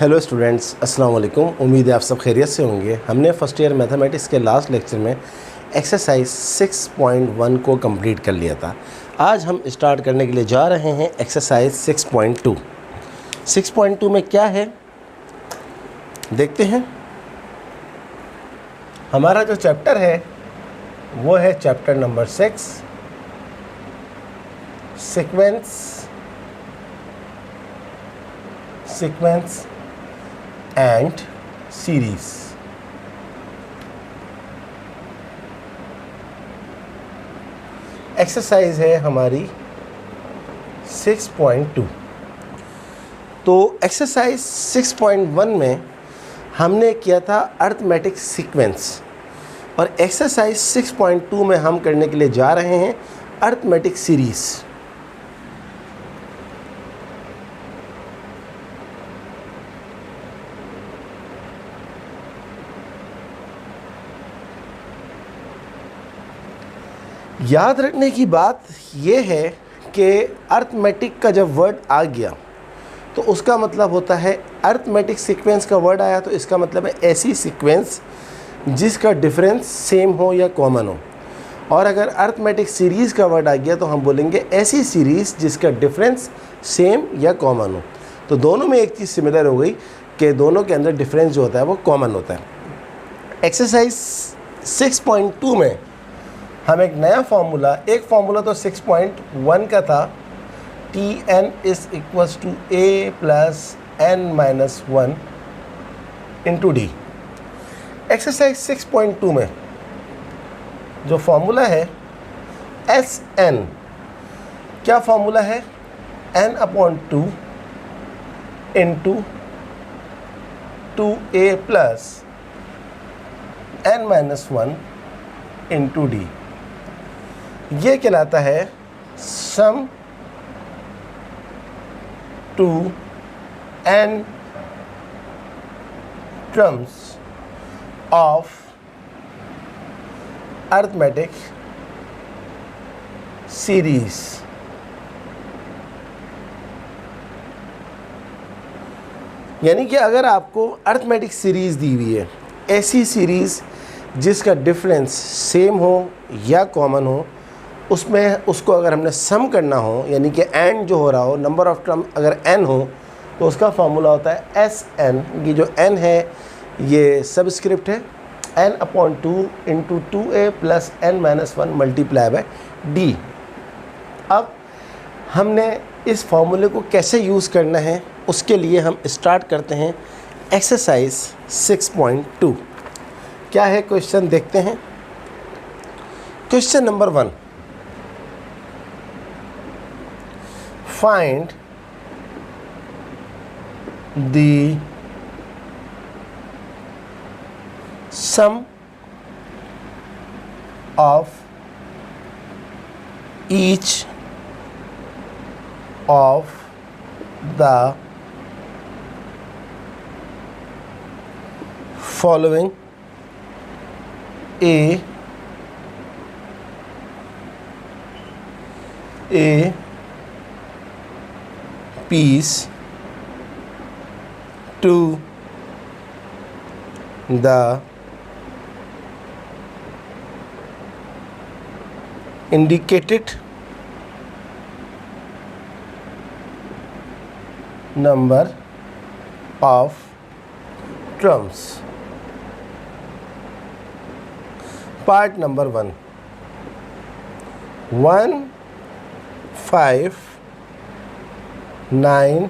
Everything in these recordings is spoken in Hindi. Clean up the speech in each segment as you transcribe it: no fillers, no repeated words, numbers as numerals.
हेलो स्टूडेंट्स, अस्सलाम वालेकुम। उम्मीद है आप सब खैरियत से होंगे। हमने फर्स्ट ईयर मैथमेटिक्स के लास्ट लेक्चर में एक्सरसाइज 6.1 को कंप्लीट कर लिया था। आज हम स्टार्ट करने के लिए जा रहे हैं एक्सरसाइज 6.2। 6.2 में क्या है देखते हैं। हमारा जो चैप्टर है वो है chapter number 6, sequence and series. Exercise है हमारी 6.2। तो एक्सरसाइज 6.1 में हमने किया था अरिथमेटिक सीक्वेंस और एक्सरसाइज 6.2 में हम करने के लिए जा रहे हैं अरिथमेटिक सीरीज। याद रखने की बात यह है कि अरिथमेटिक का जब वर्ड आ गया तो उसका मतलब होता है अरिथमेटिक सीक्वेंस का वर्ड आया तो इसका मतलब है ऐसी सीक्वेंस जिसका डिफरेंस सेम हो या कॉमन हो। और अगर अरिथमेटिक सीरीज़ का वर्ड आ गया तो हम बोलेंगे ऐसी सीरीज़ जिसका डिफरेंस सेम या कॉमन हो। तो दोनों में एक चीज़ सिमिलर हो गई कि दोनों के अंदर डिफरेंस जो होता है वो कॉमन होता है। एक्सरसाइज 6.2 में हम एक नया फार्मूला, एक फार्मूला तो 6.1 का था, Tn is equals to a plus n minus 1 into d. Exercise 6.2 में जो फार्मूला है Sn, क्या फार्मूला है? n/2 into 2a plus n minus 1 into d. ये कहलाता है sum to n terms of arithmetic series. यानी कि अगर आपको अरिथमेटिक सीरीज दी हुई है, ऐसी सीरीज जिसका डिफरेंस सेम हो या कॉमन हो, उसमें उसको अगर हमने सम करना हो, यानी कि एंड जो हो रहा हो, नंबर ऑफ टर्म अगर n हो तो उसका फार्मूला होता है Sn। ये जो n है ये सबस्क्रिप्ट है, n/2 into 2a plus n minus 1 multiply by d। अब हमने इस फार्मूले को कैसे यूज़ करना है उसके लिए हम स्टार्ट करते हैं एक्सरसाइज 6.2। क्या है क्वेश्चन देखते हैं। Question number 1, find the sum of each of the following A piece to the indicated number of terms। Part number 1, 1 5 9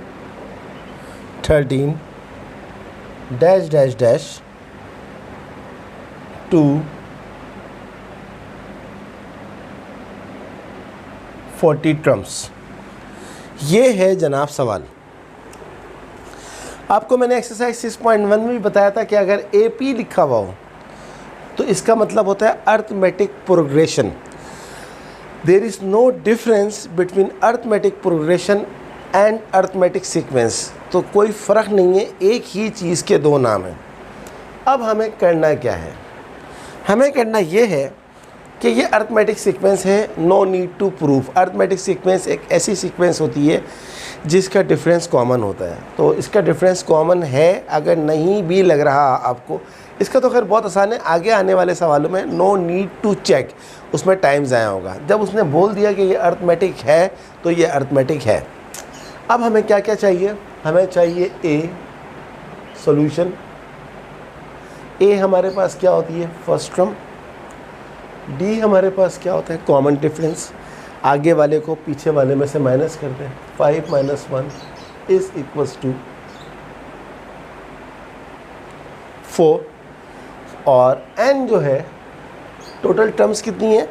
13 dash dash dash 2 40 terms. ये है जनाब सवाल। आपको मैंने एक्सरसाइज 6.1 में भी बताया था कि अगर AP लिखा हुआ हो तो इसका मतलब होता है arithmetic progression. There is no difference between arithmetic progression and arithmetic sequence. तो कोई फ़र्क नहीं है, एक ही चीज़ के दो नाम हैं। अब हमें करना क्या है? हमें करना ये है कि ये अर्थमेटिक सीक्वेंस है, no need to proof. Arithmetic sequence एक ऐसी सीक्वेंस होती है जिसका डिफरेंस कॉमन होता है। तो इसका डिफरेंस कॉमन है, अगर नहीं भी लग रहा आपको, इसका तो खैर बहुत आसान है, आगे आने वाले सवालों में नो नीड टू चेक, उसमें टाइम ज़ाया होगा। जब उसने बोल दिया कि ये अर्थमेटिक है तो ये अर्थमेटिक है। अब हमें क्या क्या चाहिए? हमें चाहिए ए सॉल्यूशन। ए हमारे पास क्या होती है? First term. डी हमारे पास क्या होता है? Common difference. आगे वाले को पीछे वाले में से माइनस करते हैं। 5 - 1 इज इक्वल्स टू 4। और n जो है, टोटल टर्म्स कितनी है?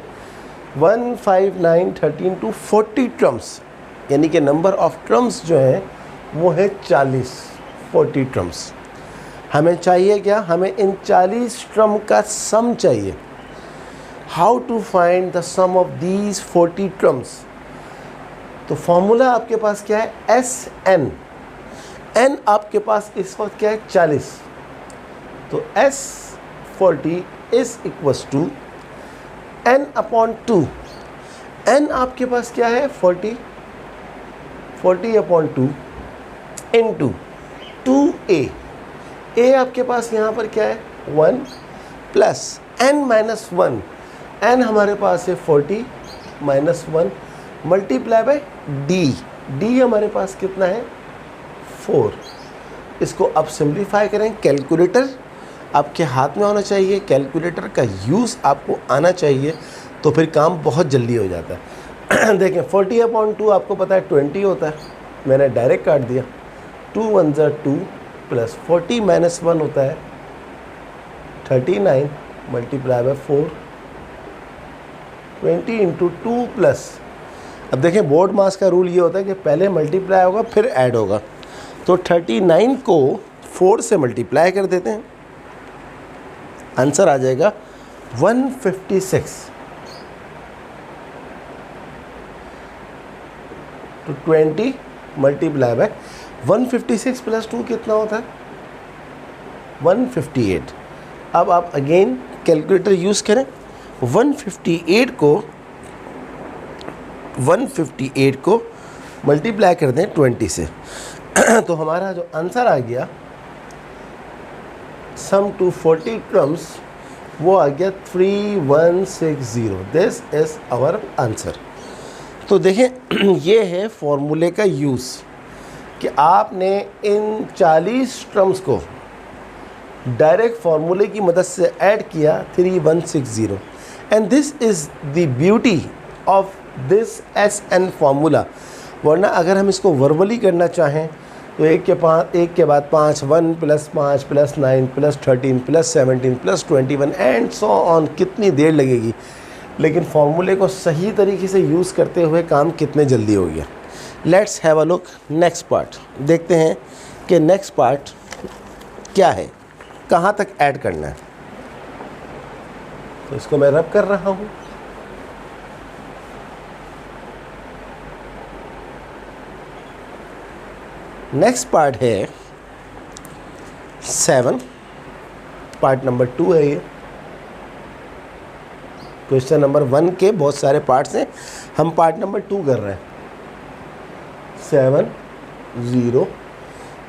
1, 5, 9, 13 to 40 टर्म्स, यानी कि नंबर ऑफ टर्म्स जो है वो है 40, 40 टर्म्स। हमें चाहिए क्या? हमें इन 40 टर्म का सम चाहिए। How to find the sum of these 40 terms? तो फॉर्मूला आपके पास क्या है? Sn। n आपके पास इस वक्त क्या है? 40। तो S40 is equals to n/2। n आपके पास क्या है? 40, 40/2 इंटू 2a। a आपके पास यहाँ पर क्या है? 1 प्लस n - 1। n हमारे पास है 40 - 1 मल्टीप्लाई बाय d। d हमारे पास कितना है? 4। इसको अब सिंप्लीफाई करें। कैलकुलेटर आपके हाथ में होना चाहिए, कैलकुलेटर का यूज़ आपको आना चाहिए, तो फिर काम बहुत जल्दी हो जाता है। देखें 40/2 आपको पता है 20 होता है, मैंने डायरेक्ट काट दिया। 2 × 1 = 2 प्लस 40 - 1 होता है 39 मल्टीप्लाई बाय 4, 20 × 2 प्लस। अब देखें बोर्ड मास का रूल ये होता है कि पहले मल्टीप्लाई होगा फिर ऐड होगा। तो 39 को 4 से मल्टीप्लाई कर देते हैं, आंसर आ जाएगा 156। तो 20 मल्टीप्लाई बाय 156 प्लस 2 कितना होता है? 158। अब आप अगेन कैलकुलेटर यूज़ करें। 158 को मल्टीप्लाई कर दें 20 से। तो हमारा जो आंसर आ गया सम टू 40 टर्म्स, वो आ गया 3160। This is our answer. तो देखें ये है फॉर्मूले का यूज़ कि आपने इन 40 टर्म्स को डायरेक्ट फार्मूले की मदद से ऐड किया 3160। And this is the beauty of this SN formula. वरना अगर हम इसको वर्बली करना चाहें तो एक के बाद 5, 1 + 5 + 9 + 13 + 17 + 21 एंड सो ऑन, कितनी देर लगेगी। लेकिन फार्मूले को सही तरीके से यूज़ करते हुए काम कितने जल्दी हो गया। Let's have a look next part. देखते हैं कि नेक्स्ट पार्ट क्या है, कहाँ तक ऐड करना है। तो इसको मैं रब कर रहा हूँ। नेक्स्ट पार्ट है 7, पार्ट नंबर 2 है ये। क्वेश्चन नंबर 1 के बहुत सारे पार्ट्स हैं, हम पार्ट नंबर 2 कर रहे हैं। 7 0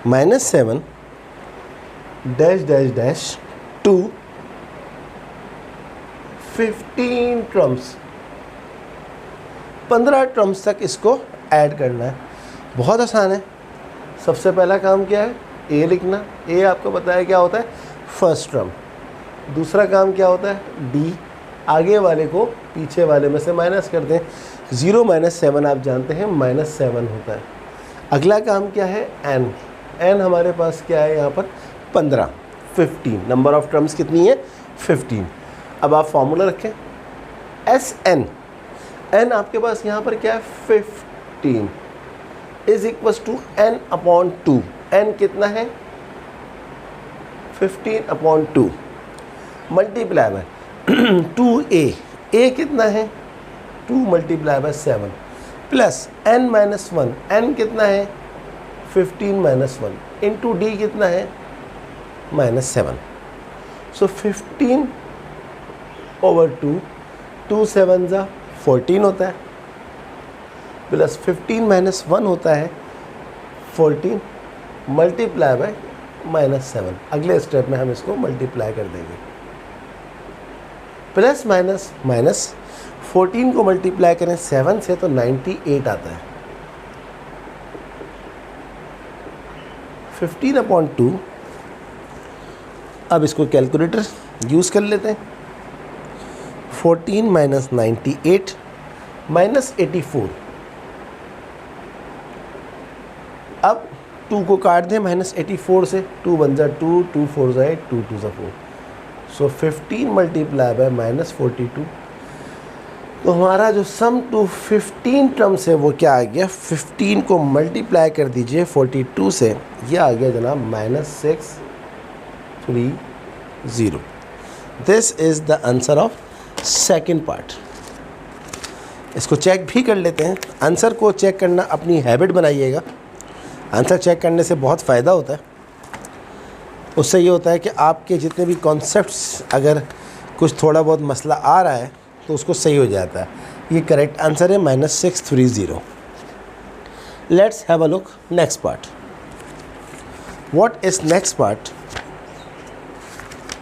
-7 -, 2 15 टर्म्स, 15 टर्म्स तक इसको ऐड करना है। बहुत आसान है। सबसे पहला काम क्या है? ए लिखना। ए आपको पता है क्या होता है? First term. दूसरा काम क्या होता है? डी। आगे वाले को पीछे वाले में से माइनस कर दें। 0 - 7 आप जानते हैं -7 होता है। अगला काम क्या है? एन। एन हमारे पास क्या है यहाँ पर? 15, 15। नंबर ऑफ टर्म्स कितनी है? 15। अब आप फॉर्मूला रखें SN। एन आपके पास यहाँ पर क्या है? 15 is equals to n/2। n कितना है? 15/2 मल्टीप्लाई बाय 2a। a कितना है? 2 multiply by 7 plus n - 1। n कितना है? 15 - 1 इंटू d कितना है? -7। सो 15/2 2 7 जा 14 होता है, प्लस 15 माइनस 1 होता है 14 मल्टीप्लाई बाय -7। अगले स्टेप में हम इसको मल्टीप्लाई कर देंगे। प्लस माइनस माइनस 14 को मल्टीप्लाई करें 7 से तो 98 आता है। 15/2। अब इसको कैलकुलेटर यूज़ कर लेते हैं। 14 माइनस 98 माइनस 84। अब 2 को काट दें -84 से, 2 1 जा 2, 2 4 जा 8, 2 2 जा 4। सो 15 मल्टीप्लाई बाय -42। तो हमारा जो सम टू 15 टर्म्स है वो क्या आ गया, 15 को मल्टीप्लाई कर दीजिए 42 से, ये आ गया जनाब -630। This is the answer of second part. इसको चेक भी कर लेते हैं। आंसर को चेक करना अपनी हैबिट बनाइएगा। आंसर चेक करने से बहुत फ़ायदा होता है। उससे ये होता है कि आपके जितने भी कॉन्सेप्ट्स, अगर कुछ थोड़ा बहुत मसला आ रहा है तो उसको सही हो जाता है। ये करेक्ट आंसर है -630। Let's have a look next part. What is next part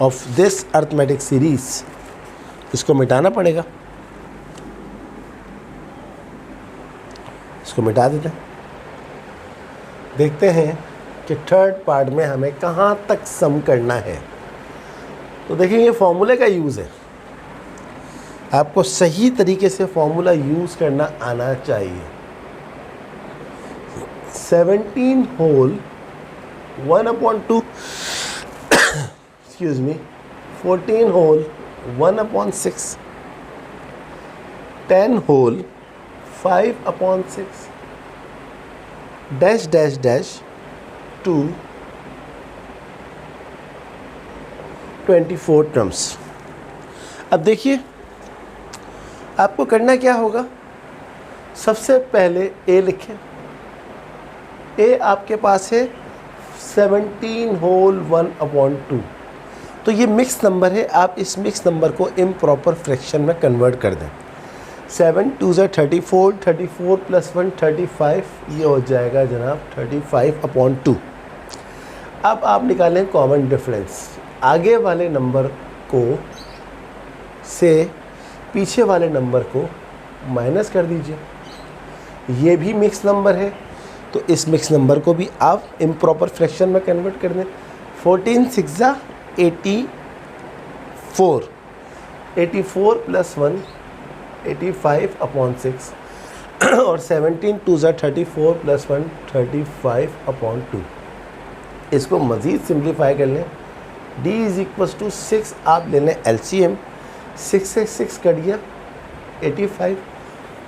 of this arithmetic series? इसको मिटाना पड़ेगा, इसको मिटा देते हैं। देखते हैं कि थर्ड पार्ट में हमें कहाँ तक सम करना है। तो देखिए ये फॉर्मूले का यूज़ है। आपको सही तरीके से फॉर्मूला यूज़ करना आना चाहिए। 17 whole 1/2 excuse me 14 whole 1/6 10 whole 5/6 dash dash dash 2 24 terms. अब देखिए आपको करना क्या होगा। सबसे पहले ए लिखें। ए आपके पास है 17 होल 1/2। तो ये मिक्स नंबर है। आप इस मिक्स नंबर को इम्प्रॉपर फ्रैक्शन में कन्वर्ट कर दें। 7 2 ज़ा 34, 34 + 1 35, ये हो जाएगा जनाब 35/2। अब आप निकालें कॉमन डिफरेंस। आगे वाले नंबर को से पीछे वाले नंबर को माइनस कर दीजिए। ये भी मिक्स नंबर है तो इस मिक्स नंबर को भी आप इम्प्रॉपर फ्रैक्शन में कन्वर्ट कर दें। 14 6 ज़ा 84, 84 + 1 85/6 और 17 2 ज़ा 34 + 1 35/2। इसको मज़ीद सिंप्लीफाई कर लें। d = 6 आप ले लें LCM। 6 से 6 कट गया 85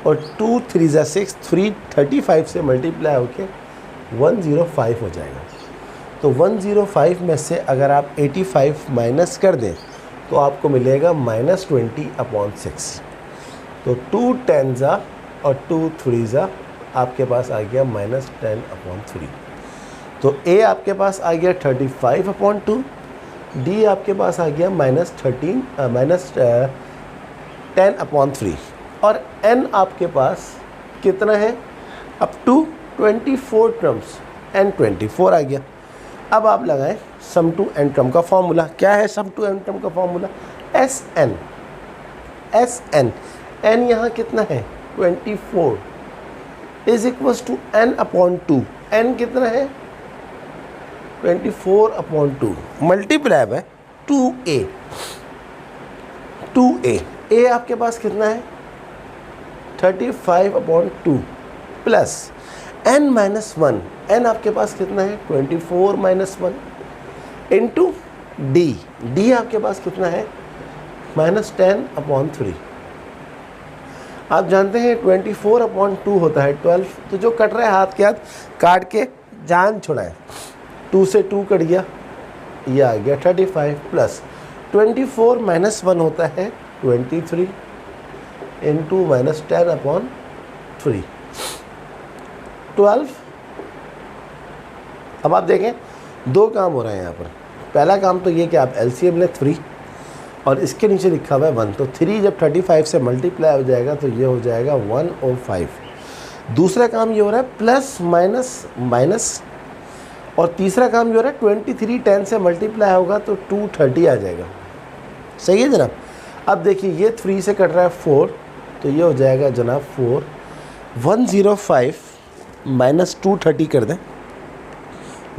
और 2 3 ज़ा 6, 335 से मल्टीप्लाई होके 105 हो जाएगा। तो 105 में से अगर आप 85 माइनस कर दें तो आपको मिलेगा -20/6। तो 2 10 ज़ा और 2 3 ज़ा आपके पास आ गया -10/3। तो A आपके पास आ गया 35/2, D आपके पास आ गया -10/3 और N आपके पास कितना है अप टू 24 टर्म्स, N 24 आ गया। अब आप लगाएं सम टू एन टर्म का फॉर्मूला। क्या है सम टू एन टर्म का फॉर्मूला? SN। N यहाँ कितना है 24 = N/2। N कितना है 24/2 multiply by 2A। 2A A आपके पास कितना है 35/2 प्लस N-1। N आपके पास कितना है 24 - 1 इंटू D। D आपके पास कितना है -10/3। आप जानते हैं 24/2 होता है 12। तो जो कट रहा है हाथ के हाथ काट के जान छुड़ाएं। 2 से 2 कट गया, ये आ गया 35 प्लस 24 - 1 होता है 23 इंटू -10/3 12। अब आप देखें दो काम हो रहे हैं यहाँ पर। पहला काम तो ये कि आप LCM लें 3 और इसके नीचे लिखा हुआ है 1। तो 3 जब 35 से मल्टीप्लाई हो जाएगा तो ये हो जाएगा 105। दूसरा काम ये हो रहा है प्लस माइनस माइनस, और तीसरा काम ये हो रहा है 23 10 से मल्टीप्लाई होगा तो 230 आ जाएगा। सही है जनाब। अब देखिए ये 3 से कट रहा है 4, तो ये हो जाएगा जनाब 4। 105 माइनस 230 कर दें,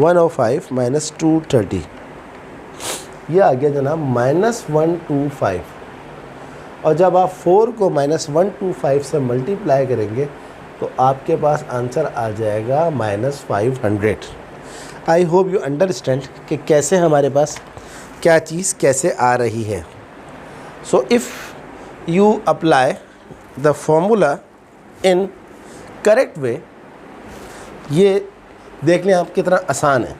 105 माइनस 230, ये आ गया जनाब -125। और जब आप 4 को -125 से मल्टीप्लाई करेंगे तो आपके पास आंसर आ जाएगा -500। आई होप यू अंडरस्टैंड कि कैसे हमारे पास क्या चीज़ कैसे आ रही है। So if you apply the formula in correct way, ये देख लें आप कितना आसान है,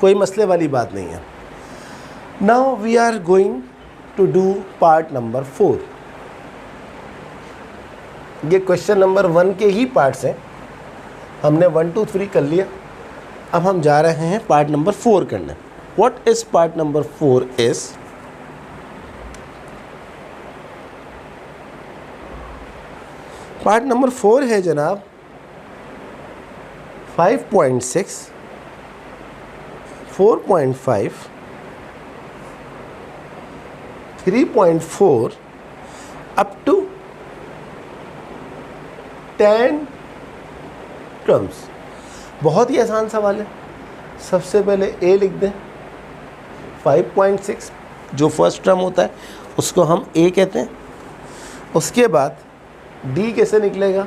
कोई मसले वाली बात नहीं है। Now we are going to do part number 4। ये क्वेश्चन नंबर 1 के ही पार्ट्स हैं। हमने 1 2 3 कर लिया, अब हम जा रहे हैं पार्ट नंबर 4 करने। What is part number 4 is, part number 4 है जनाब 5.6, 4.5, 3.4 अप टू 10 टर्म्स। बहुत ही आसान सवाल है। सबसे पहले ए लिख दें, 5.6 जो फर्स्ट टर्म होता है उसको हम ए कहते हैं। उसके बाद डी कैसे निकलेगा,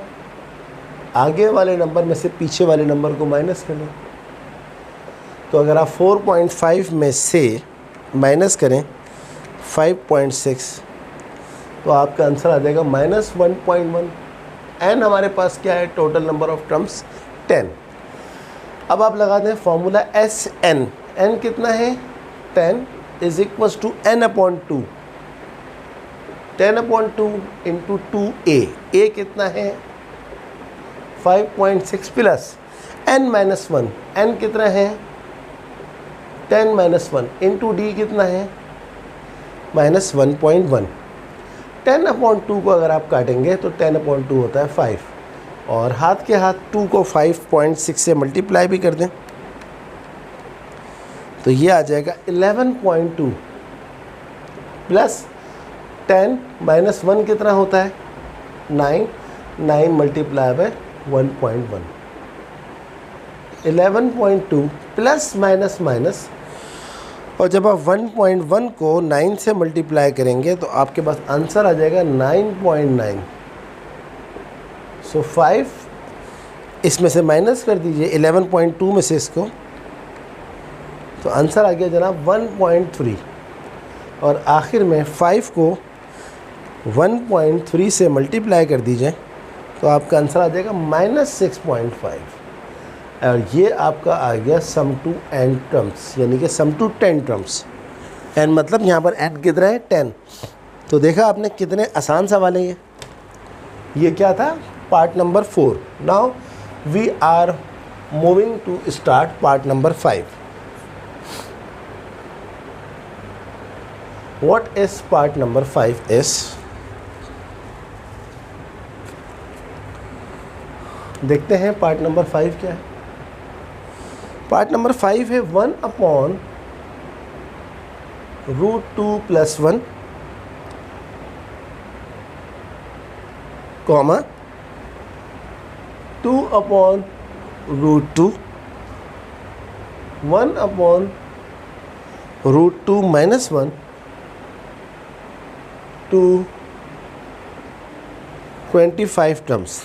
आगे वाले नंबर में से पीछे वाले नंबर को माइनस कर लें। तो अगर आप 4.5 में से माइनस करें 5.6 तो आपका आंसर आ जाएगा -1.1। एन हमारे पास क्या है, टोटल नंबर ऑफ टर्म्स 10। अब आप लगा दें फॉर्मूला एस एन। एन कितना है, 10 is equals to n/2, 10/2 into 2a। a कितना है 5.6 प्लस n-1, n कितना है 10-1 इंटू डी कितना है -1.1। 10/2 को अगर आप काटेंगे तो 10/2 होता है 5, और हाथ के हाथ 2 को 5.6 से मल्टीप्लाई भी कर दें तो ये आ जाएगा 11.2 प्लस 10 -1 कितना होता है 9, 9 multiply by 1.1, 11.2 plus minus minus, और जब आप 1.1 को 9 से मल्टीप्लाई करेंगे तो आपके पास आंसर आ जाएगा 9.9। सो 5 इसमें से माइनस कर दीजिए 11.2 में से इसको, तो आंसर आ गया जनाब 1.3। और आखिर में 5 को 1.3 से मल्टीप्लाई कर दीजिए तो आपका आंसर आ जाएगा -6.5। और ये आपका आ गया सम टू n टर्म्स, यानी कि सम टू 10 टर्म्स। n मतलब यहाँ पर n कितना है 10। तो देखा आपने कितने आसान सवाल है ये क्या था part number 4। Now we are moving to start part number 5। What is part number 5 is, देखते हैं पार्ट नंबर 5 क्या है। पार्ट नंबर 5 है 1/√2 + 1, कॉमा 2/√2, 1/√2 - 1 to 25 टर्म्स।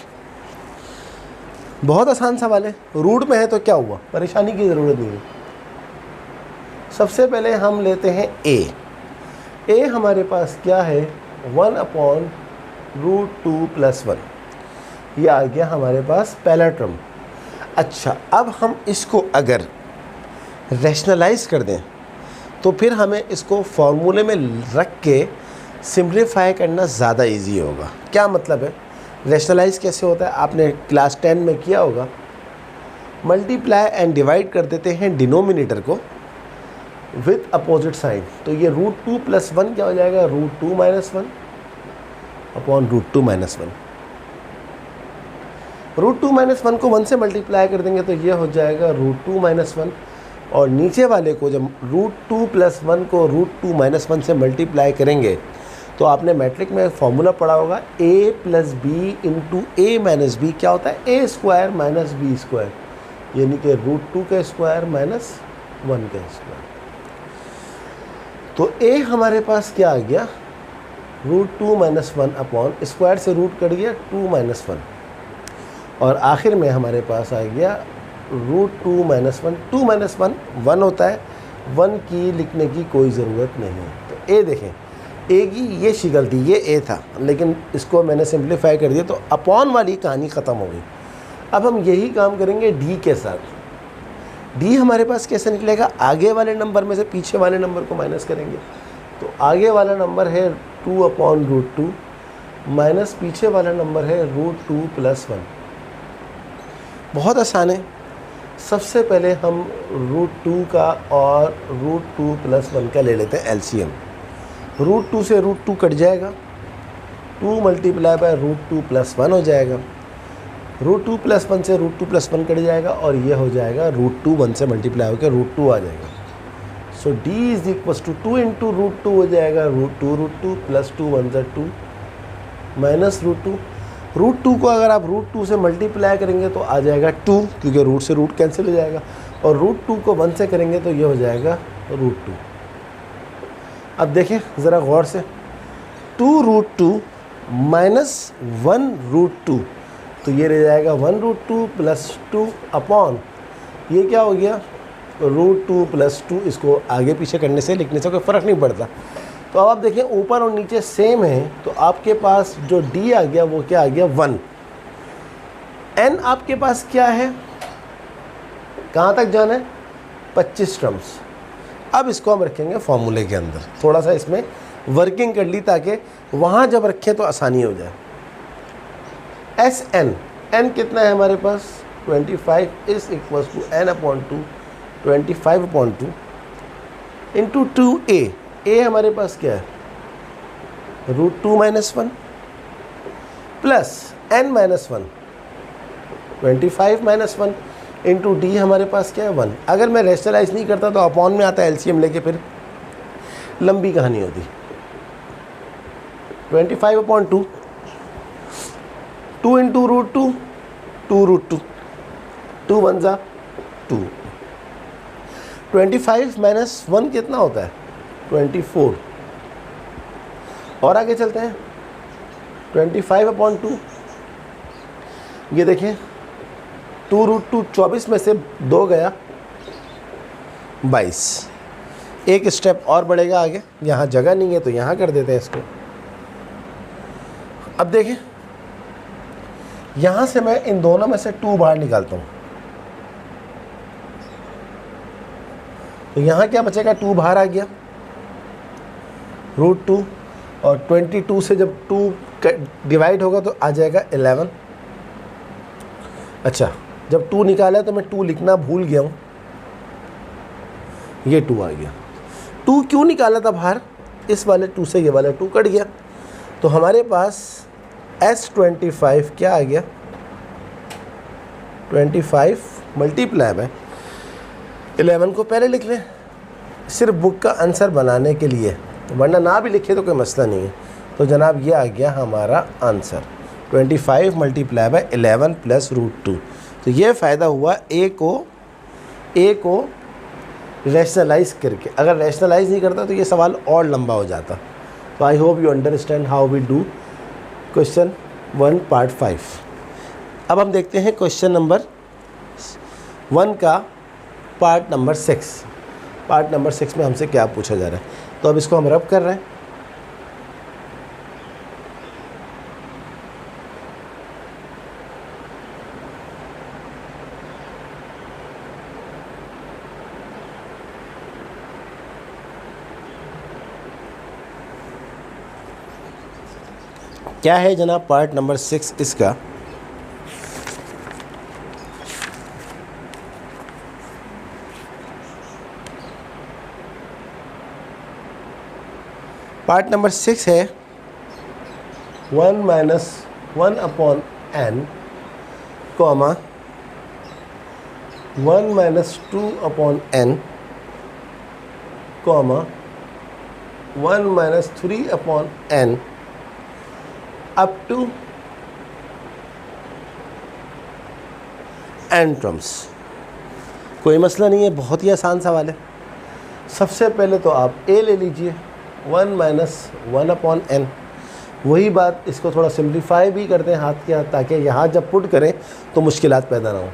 बहुत आसान सवाल है। रूट में है तो क्या हुआ, परेशानी की ज़रूरत नहीं है। सबसे पहले हम लेते हैं ए। ए हमारे पास क्या है 1/√2 + 1, ये आ गया हमारे पास पहला टर्म। अच्छा, अब हम इसको अगर रैशनलाइज कर दें तो फिर हमें इसको फॉर्मूले में रख के सिंप्लीफाई करना ज़्यादा इजी होगा। क्या मतलब है, रैशनलाइज कैसे होता है, आपने क्लास 10 में किया होगा। मल्टीप्लाई एंड डिवाइड कर देते हैं डिनोमिनेटर को, विथ अपोजिट साइन, तो ये √2 + 1 क्या हो जाएगा, √2 - 1 अपॉन √2 - 1। √2 - 1 को 1 से मल्टीप्लाई कर देंगे तो ये हो जाएगा √2 - 1, और नीचे वाले को जब √2 + 1 को √2 - 1 से मल्टीप्लाई करेंगे तो आपने मैट्रिक में फॉर्मूला पढ़ा होगा a + b × a - b क्या होता है, a² - b², यानी कि √2 का स्क्वायर - 1 का स्क्वायर। तो a हमारे पास क्या आ गया, √2 - 1 अपॉन स्क्वायर से रूट कट गया 2 - 1, और आखिर में हमारे पास आ गया √2 - 1। 2 - 1 1 होता है, 1 की लिखने की कोई ज़रूरत नहीं है। तो ए देखें, ए की ये शिकल थी, ये ए था, लेकिन इसको मैंने सिंप्लीफाई कर दिया तो अपॉन वाली कहानी ख़त्म हो गई। अब हम यही काम करेंगे डी के साथ। डी हमारे पास कैसे निकलेगा, आगे वाले नंबर में से पीछे वाले नंबर को माइनस करेंगे, तो आगे वाला नंबर है 2/√2 माइनस पीछे वाला नंबर है √2 + 1। बहुत आसान है। सबसे पहले हम √2 का और √2 + 1 का ले लेते हैं एलसीएम। √2 से √2 कट जाएगा, 2 × √2 + 1 हो जाएगा, √2 + 1 से √2 + 1 कट जाएगा, और ये हो जाएगा √2 1 से मल्टीप्लाई होकर √2 आ जाएगा। सो D = 2 × √2 हो जाएगा, √2 + 2 1 × 2 माइनस √2। √2 को अगर आप √2 से मल्टीप्लाई करेंगे तो आ जाएगा 2, क्योंकि रूट से रूट कैंसिल हो जाएगा, और √2 को 1 से करेंगे तो ये हो जाएगा √2। अब देखें ज़रा गौर से, 2√2 माइनस 1√2, तो ये रह जाएगा 1√2 + 2 अपॉन ये क्या हो गया, √2 + 2। इसको आगे पीछे करने से, लिखने से कोई फ़र्क नहीं पड़ता। तो अब आप देखें ऊपर और नीचे सेम है, तो आपके पास जो D आ गया वो क्या आ गया, 1। N आपके पास क्या है, कहाँ तक जाना है, 25 टर्म्स। अब इसको हम रखेंगे फॉर्मूले के अंदर, थोड़ा सा इसमें वर्किंग कर ली ताकि वहाँ जब रखें तो आसानी हो जाए। Sn, n कितना है हमारे पास, 25 = n/2, 25/2 इंटू 2a। a हमारे पास क्या है, √2 - 1 प्लस n - 1, 25 - 1 इंटू डी हमारे पास क्या है, 1। अगर मैं रेशनलाइज नहीं करता तो अपॉन में आता है, एलसीएम लेके फिर लंबी कहानी होती। 25/2, 2 × √2, 2√2, 2 1 × 2। 25 - 1 कितना होता है, 24। और आगे चलते हैं, 25/2, ये देखें 2√2, 24 में से 2 गया 22। एक स्टेप और बढ़ेगा आगे, यहाँ जगह नहीं है तो यहाँ कर देते हैं इसको। अब देखें यहाँ से मैं इन दोनों में से 2 बाहर निकालता हूँ, तो यहाँ क्या बचेगा, 2 बाहर आ गया, √2, और 22 से जब 2 डिवाइड होगा तो आ जाएगा 11। अच्छा, जब 2 निकाला तो मैं 2 लिखना भूल गया हूँ, ये 2 आ गया। 2 क्यों निकाला था बाहर, इस वाले 2 से ये वाला 2 कट गया, तो हमारे पास S25 क्या आ गया, 25 मल्टीप्लाई में 11 को पहले लिख लें, सिर्फ बुक का आंसर बनाने के लिए, वरना ना भी लिखे तो कोई मसला नहीं है। तो जनाब ये आ गया हमारा आंसर, 25 मल्टीप्लाई बाय 11 + √2। तो ये फ़ायदा हुआ ए को रैशनलाइज करके। अगर रैशनलाइज नहीं करता तो ये सवाल और लंबा हो जाता। तो I hope you understand how we do question 1 part 5। अब हम देखते हैं क्वेश्चन नंबर 1 का पार्ट नंबर 6। पार्ट नंबर 6 में हमसे क्या पूछा जा रहा है, तो अब इसको हम रब कर रहे हैं। क्या है जनाब पार्ट नंबर 6 इसका, पार्ट नंबर 6 है 1 minus 1/n comma 1 minus 2/n comma 1 minus 3/n up to n terms. कोई मसला नहीं है, बहुत ही आसान सवाल है। सबसे पहले तो आप a ले लीजिए 1 माइनस 1/n। वही बात, इसको थोड़ा सिंप्लीफाई भी करते हैं हाथ के हाथ, ताकि यहाँ जब पुट करें तो मुश्किलात पैदा ना हो।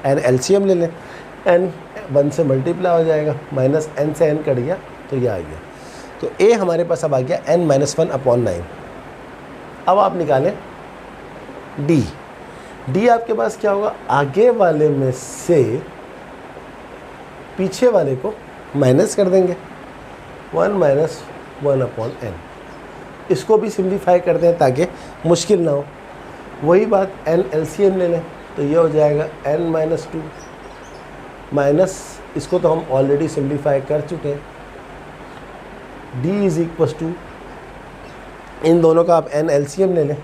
n एलसीएम ले लें, n 1 से मल्टीप्लाई हो जाएगा, माइनस n से n कट गया तो ये आ गया। तो a हमारे पास अब आ गया n माइनस 1/9। अब आप निकालें d। d आपके पास क्या होगा, आगे वाले में से पीछे वाले को माइनस कर देंगे 1 माइनस 1/n। इसको भी सिंप्लीफाई करते हैं ताकि मुश्किल ना हो। वही बात, n एलसीएम ले लें तो ये हो जाएगा n माइनस 2 माइनस, इसको तो हम ऑलरेडी सिंप्लीफाई कर चुके हैं, d इज इक्वल टू, इन दोनों का आप n एलसीएम ले लें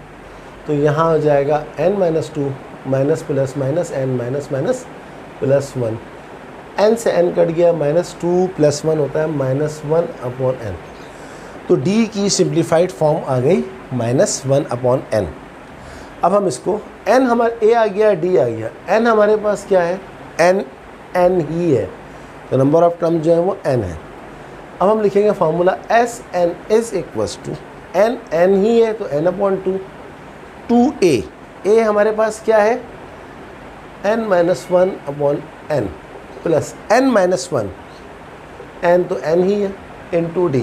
तो यहाँ हो जाएगा n minus 2 minus plus minus n minus minus plus 1। n से n कट गया, माइनस 2 प्लस 1 होता है माइनस 1/n। तो d की सिंप्लीफाइड फॉर्म आ गई माइनस 1/n। अब हम इसको, n हमारे a आ गया, d आ गया, n हमारे पास क्या है, n ही है, तो नंबर ऑफ टर्म जो है वो n है। अब हम लिखेंगे formula Sn is equals to n ही है तो n/2 2a। a हमारे पास क्या है, n minus 1/n plus n minus 1, n तो n ही है, इंटू d।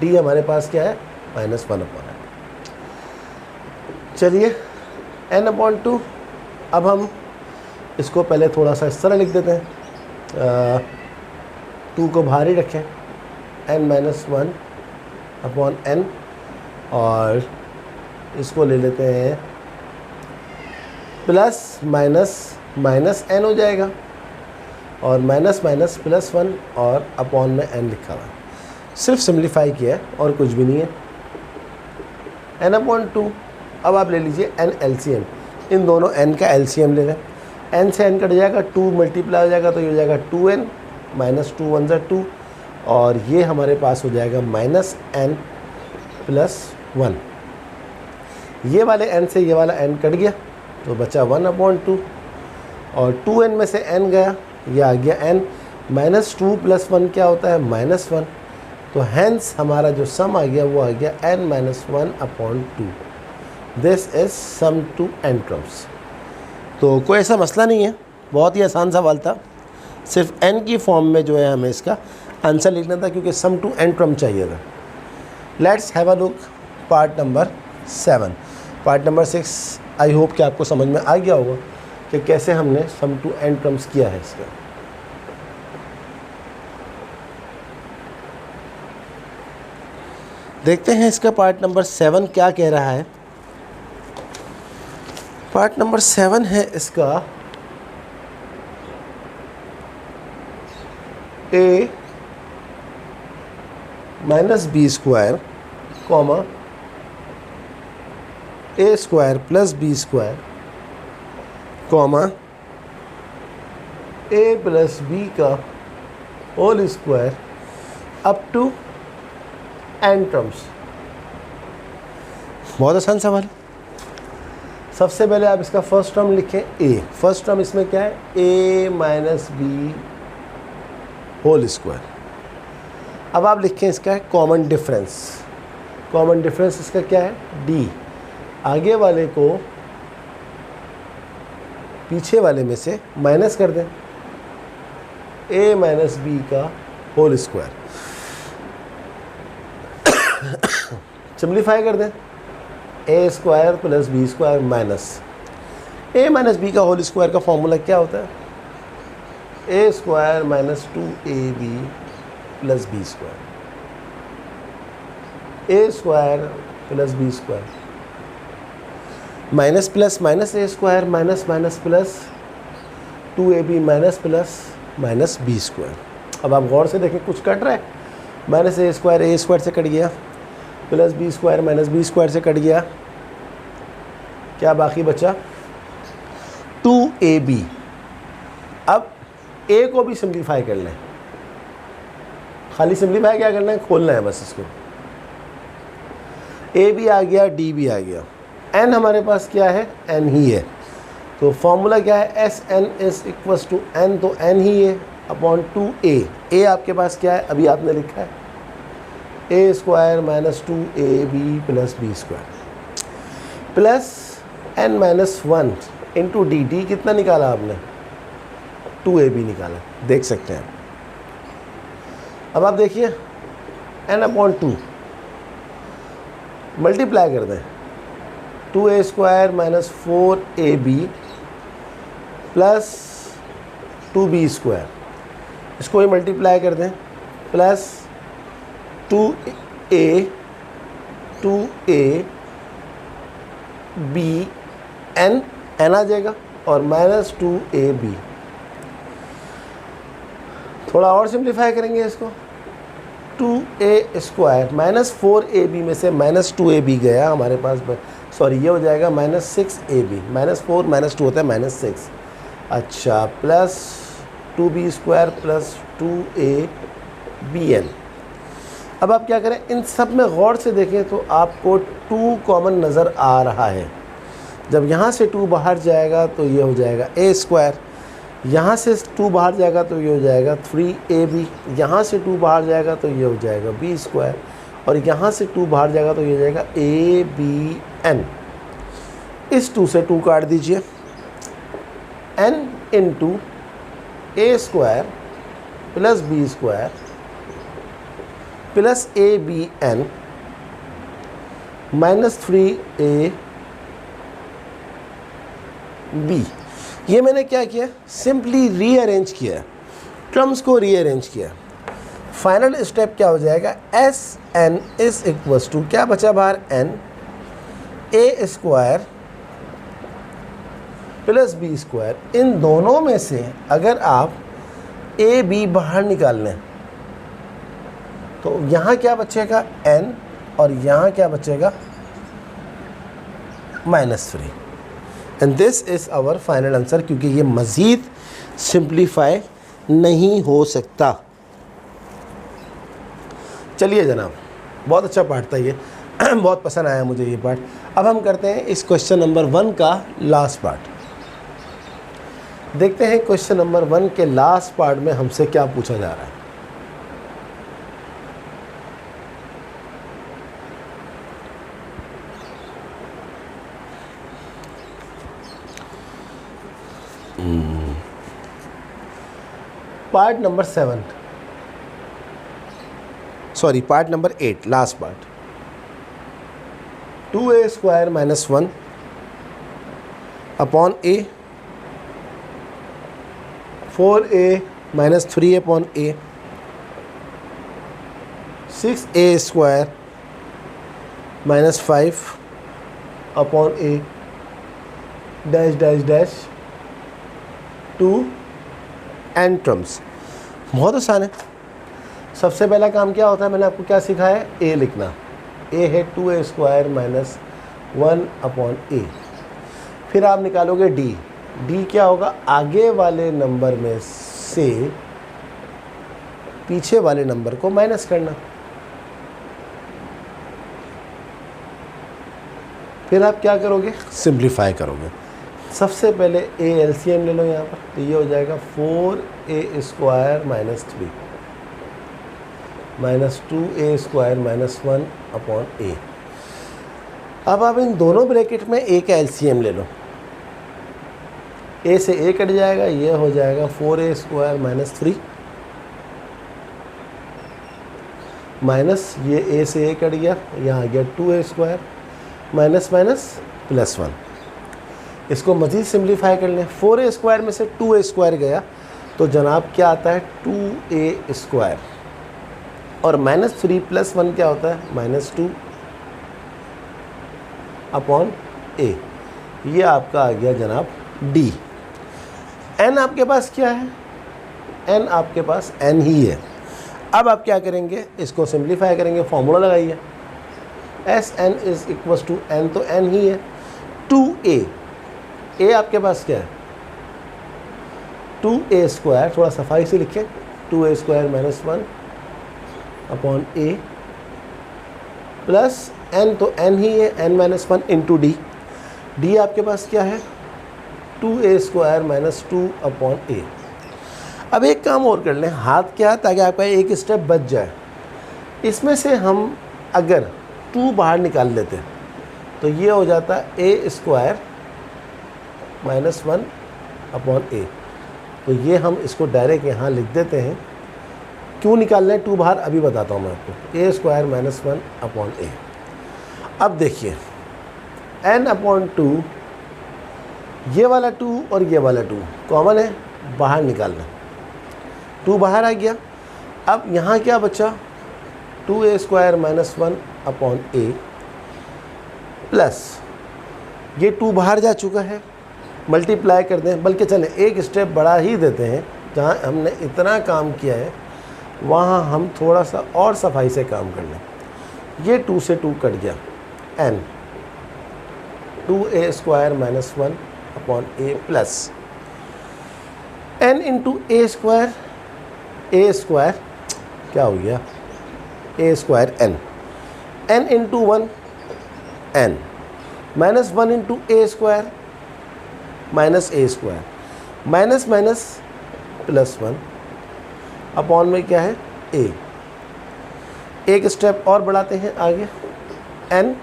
d हमारे पास क्या है, माइनस 1/n। चलिए n/2, अब हम इसको पहले थोड़ा सा इस तरह लिख देते हैं, 2 को बाहर ही रखें, n माइनस 1/n, और इसको ले लेते हैं प्लस माइनस माइनस n हो जाएगा, और माइनस माइनस प्लस 1 और अपॉन में n लिखा हुआ है। सिर्फ सिंप्लीफाई किया है और कुछ भी नहीं है। n/2, अब आप ले लीजिए n एलसीएम, इन दोनों n का एलसीएम ले लें, n से n कट जाएगा, 2 मल्टीप्लाई हो जाएगा तो ये हो जाएगा 2n, माइनस 2 1 ज़ा 2, और ये हमारे पास हो जाएगा माइनस n प्लस 1। ये वाले n से ये वाला n कट गया तो बचा 1/2, और 2n में से n गया, ये आ गया n, माइनस 2 प्लस 1 क्या होता है, माइनस 1। तो हैंस हमारा जो सम आ गया वो आ गया n minus 1/2। This is sum to n terms. तो कोई ऐसा मसला नहीं है, बहुत ही आसान सवाल था। सिर्फ n की फॉर्म में जो है हमें इसका आंसर लिखना था, क्योंकि सम टू n टर्म चाहिए था। Let's have a look part number 7। Part number 6 I hope कि आपको समझ में आ गया होगा कि कैसे हमने सम टू n टर्म्स किया है इसका। देखते हैं इसका पार्ट नंबर 7 क्या कह रहा है। पार्ट नंबर 7 है इसका a minus b square comma a square plus b square comma a plus b का whole square up to n terms. बहुत आसान सवाल है। सबसे पहले आप इसका फर्स्ट टर्म लिखें a। फर्स्ट टर्म इसमें क्या है, a minus b whole square. अब आप लिखें इसका है कॉमन डिफरेंस। कॉमन डिफरेंस इसका क्या है, d। आगे वाले को पीछे वाले में से माइनस कर दें, a माइनस बी का होल स्क्वायर। सिंप्लीफाई कर दें, a square plus b square minus a minus b का होल स्क्वायर का फॉर्मूला क्या होता है, a square minus 2ab plus b square, a square plus b square minus plus minus a square minus minus plus 2ab minus plus minus b square. अब आप गौर से देखें कुछ कट रहा है, माइनस ए स्क्वायर से कट गया, plus b square minus b square से कट गया, क्या बाकी बचा 2ab। अब a को भी सिंप्लीफाई कर लें, खाली सिंप्लीफाई क्या करना है, खोलना है बस इसको। a भी आ गया, d भी आ गया, n हमारे पास क्या है, n ही है, तो फॉर्मूला क्या है, S N is equal to n, तो n ही है अपॉन 2a। a आपके पास क्या है, अभी आपने लिखा है a square minus 2ab plus b square plus n minus 1 into d कितना निकाला आपने, 2ab निकाला, देख सकते हैं। अब आप देखिए n अपॉन 2 मल्टीप्लाई कर दें, 2a square minus 4ab plus 2b square, इसको ही मल्टीप्लाई कर दें, प्लस 2a b n आ जाएगा और माइनस 2ab। थोड़ा और सिंप्लीफाई करेंगे इसको, 2a स्क्वायर माइनस 4ab में से माइनस 2ab गया हमारे पास, सॉरी ये हो जाएगा माइनस 6ab, माइनस 4 माइनस 2 होता है माइनस 6, अच्छा, plus 2b square plus 2abn। अब आप क्या करें, इन सब में गौर से देखें तो आपको 2 कॉमन नज़र आ रहा है। जब यहाँ से 2 बाहर जाएगा तो ये हो जाएगा a स्क्वायर, यहाँ से 2 बाहर जाएगा तो ये हो जाएगा 3ab, यहाँ से 2 बाहर जाएगा तो ये हो जाएगा b स्क्वायर, और यहाँ से 2 बाहर जाएगा तो ये हो जाएगा abn। इस 2 से 2 काट दीजिए, n into a square plus b square plus abn minus 3ab। ये मैंने क्या किया, सिंपली रीअरेंज किया, टर्म्स को रीअरेंज किया। फाइनल स्टेप क्या हो जाएगा, S N is equal to क्या बचा बाहर, n a square plus b square. इन दोनों में से अगर आप a b बाहर निकाल लें तो यहाँ क्या बचेगा, n, और यहाँ क्या बचेगा, -3। And this is our final answer, क्योंकि ये मज़ीद सिंप्लीफाई नहीं हो सकता। चलिए जनाब, बहुत अच्छा पार्ट था ये बहुत पसंद आया मुझे ये पार्ट। अब हम करते हैं इस क्वेश्चन नंबर 1 का लास्ट पार्ट। देखते हैं क्वेश्चन नंबर 1 के लास्ट पार्ट में हमसे क्या पूछा जा रहा है। Part number 7, sorry part number 8, last part. 2a square minus 1 upon a, 4a minus 3 upon a, 6a square minus 5 upon a dash dash dash 2 n terms. बहुत आसान है। सबसे पहला काम क्या होता है, मैंने आपको क्या सिखाया है, a लिखना। a है 2a square minus 1 upon a। फिर आप निकालोगे d। d क्या होगा, आगे वाले नंबर में से पीछे वाले नंबर को माइनस करना। फिर आप क्या करोगे, सिंप्लीफाई करोगे। सबसे पहले a एलसीएम ले लो यहाँ पर, तो ये हो जाएगा 4a square minus 3 minus 2a square minus 1 upon a। अब आप इन दोनों ब्रैकेट में a का एलसीएम ले लो। a से a कट जाएगा, ये हो जाएगा 4a स्क्वायर माइनस 3 माइनस ये a से a कट गया, यहाँ आ गया 2a square minus minus plus 1। इसको मज़ीद सिंप्लीफाई कर लें। 4a स्क्वायर में से 2a स्क्वायर गया तो जनाब क्या आता है, 2a स्क्वायर, और माइनस 3 प्लस 1 क्या होता है, माइनस 2 अपॉन a। ये आपका आ गया जनाब d। n आपके पास क्या है, n आपके पास n ही है। अब आप क्या करेंगे, इसको सिंप्लीफाई करेंगे, फॉर्मूला लगाइए, S N is equal to n, तो n ही है 2a, a आपके पास क्या है 2a स्क्वायर, थोड़ा सफाई से लिखें, 2a square minus 1 upon a plus n, तो n ही है n minus 1 into D, D आपके पास क्या है 2a square minus 2 upon a। अब एक काम और कर लें, हाथ क्या है, ताकि आपका एक स्टेप बच जाए। इसमें से हम अगर 2 बाहर निकाल लेते तो ये हो जाता a square minus 1 upon a, तो ये हम इसको डायरेक्ट यहाँ लिख देते हैं। क्यों निकालना है 2 बाहर, अभी बताता हूँ मैं आपको, a square minus 1 upon a। अब देखिए n अपॉन 2, ये वाला 2 और ये वाला 2 कॉमन है, बाहर निकालना, 2 बाहर आ गया। अब यहाँ क्या बचा 2a square minus 1 upon a plus ये 2 बाहर जा चुका है, मल्टीप्लाई कर दें, बल्कि चलें एक स्टेप बढ़ा ही देते हैं, जहाँ हमने इतना काम किया है वहाँ हम थोड़ा सा और सफाई से काम कर लें। ये 2 से 2 कट गया, n 2a square minus 1 upon a plus n into a square क्या हो गया a square n into 1 n minus 1 into a square minus a square, minus minus plus 1 upon में क्या है a। एक स्टेप और बढ़ाते हैं आगे n।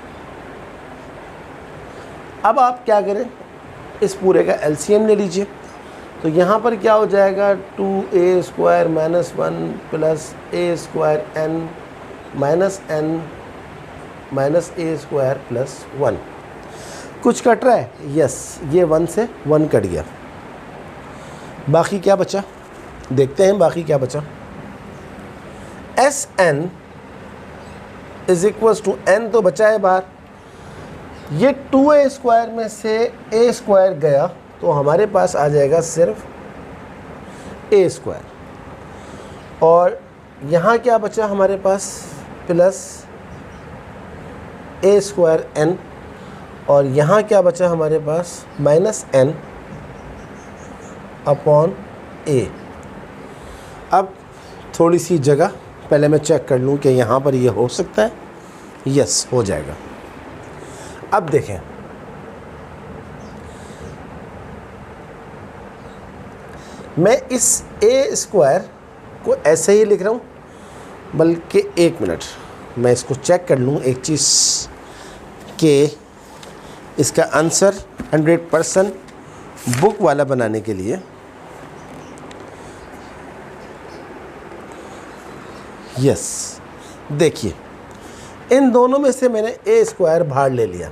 अब आप क्या करें, इस पूरे का एलसीएम ले लीजिए, तो यहाँ पर क्या हो जाएगा 2a square minus 1 plus a square n minus n minus a square plus 1। कुछ कट रहा है, यस, ये 1 से 1 कट गया। बाकी क्या बचा, देखते हैं बाकी क्या बचा। S N is equal to n तो बचा है बाहर, ये 2a स्क्वायर में से a स्क्वायर गया तो हमारे पास आ जाएगा सिर्फ a स्क्वायर, और यहाँ क्या बचा हमारे पास प्लस a स्क्वायर n, और यहाँ क्या बचा हमारे पास माइनस n अपॉन a। अब थोड़ी सी जगह पहले मैं चेक कर लूँ कि यहाँ पर ये हो सकता है, यस हो जाएगा। अब देखें, मैं इस a स्क्वायर को ऐसे ही लिख रहा हूँ, बल्कि एक मिनट मैं इसको चेक कर लूँ एक चीज़ कि इसका आंसर 100% बुक वाला बनाने के लिए। यस, देखिए इन दोनों में से मैंने a स्क्वायर बाहर ले लिया,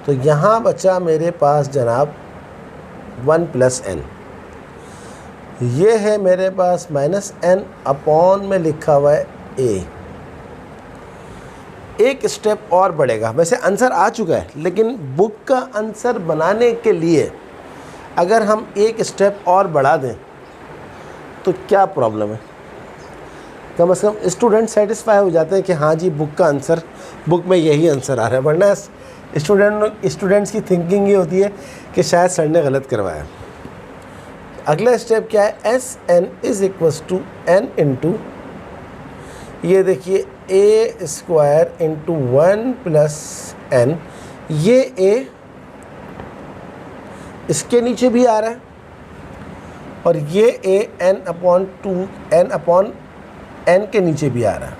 तो यहाँ बचा मेरे पास जनाब 1 प्लस n, ये है मेरे पास माइनस n अपॉन में लिखा हुआ है a। एक स्टेप और बढ़ेगा, वैसे आंसर आ चुका है, लेकिन बुक का आंसर बनाने के लिए अगर हम एक स्टेप और बढ़ा दें तो क्या प्रॉब्लम है, कम से कम स्टूडेंट सेटिस्फाई हो जाते हैं कि हाँ जी बुक का आंसर, बुक में यही आंसर आ रहा है। वरना स्टूडेंट्स की थिंकिंग ये होती है कि शायद सर ने गलत करवाया। अगला स्टेप क्या है, S N is equals to n into, ये देखिए a square into 1 plus n, ये a इसके नीचे भी आ रहा है, और ये a n upon 2 n upon n के नीचे भी आ रहा है।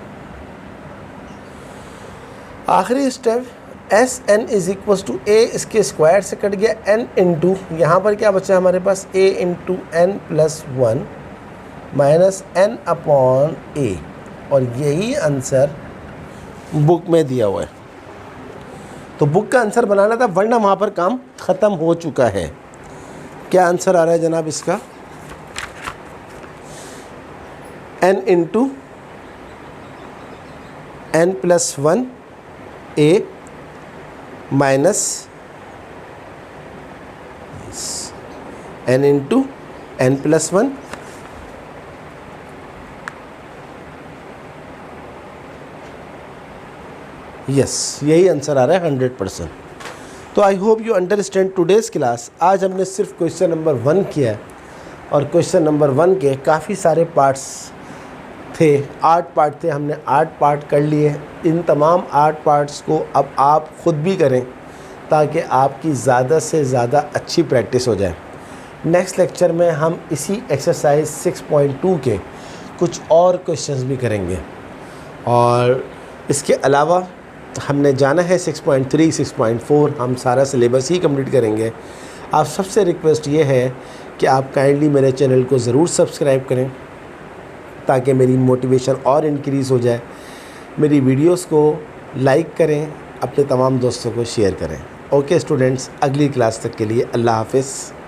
आखिरी step S N is equal to a, इसके स्क्वायर से कट गया n इंटू, यहाँ पर क्या बचा हमारे पास a into n plus 1 minus n upon a, और यही आंसर बुक में दिया हुआ है। तो बुक का आंसर बनाना था, वरना वहाँ पर काम ख़त्म हो चुका है। क्या आंसर आ रहा है जनाब इसका, n into n plus 1 a minus n into n plus 1 yes, यही आंसर आ रहा है 100%। तो I hope you understand today's class. आज हमने सिर्फ क्वेश्चन नंबर 1 किया है और क्वेश्चन नंबर 1 के काफ़ी सारे पार्ट्स थे, 8 पार्ट थे, हमने 8 पार्ट कर लिए। इन तमाम 8 पार्ट्स को अब आप ख़ुद भी करें ताकि आपकी ज़्यादा से ज़्यादा अच्छी प्रैक्टिस हो जाए। नेक्स्ट लेक्चर में हम इसी एक्सरसाइज 6.2 के कुछ और क्वेश्चंस भी करेंगे और इसके अलावा हमने जाना है 6.3, 6.4, हम सारा सिलेबस ही कंप्लीट करेंगे। आप सबसे रिक्वेस्ट ये है कि आप काइंडली मेरे चैनल को ज़रूर सब्सक्राइब करें ताकि मेरी मोटिवेशन और इंक्रीज़ हो जाए। मेरी वीडियोस को लाइक करें, अपने तमाम दोस्तों को शेयर करें। ओके स्टूडेंट्स, अगली क्लास तक के लिए अल्लाह हाफ़िज़।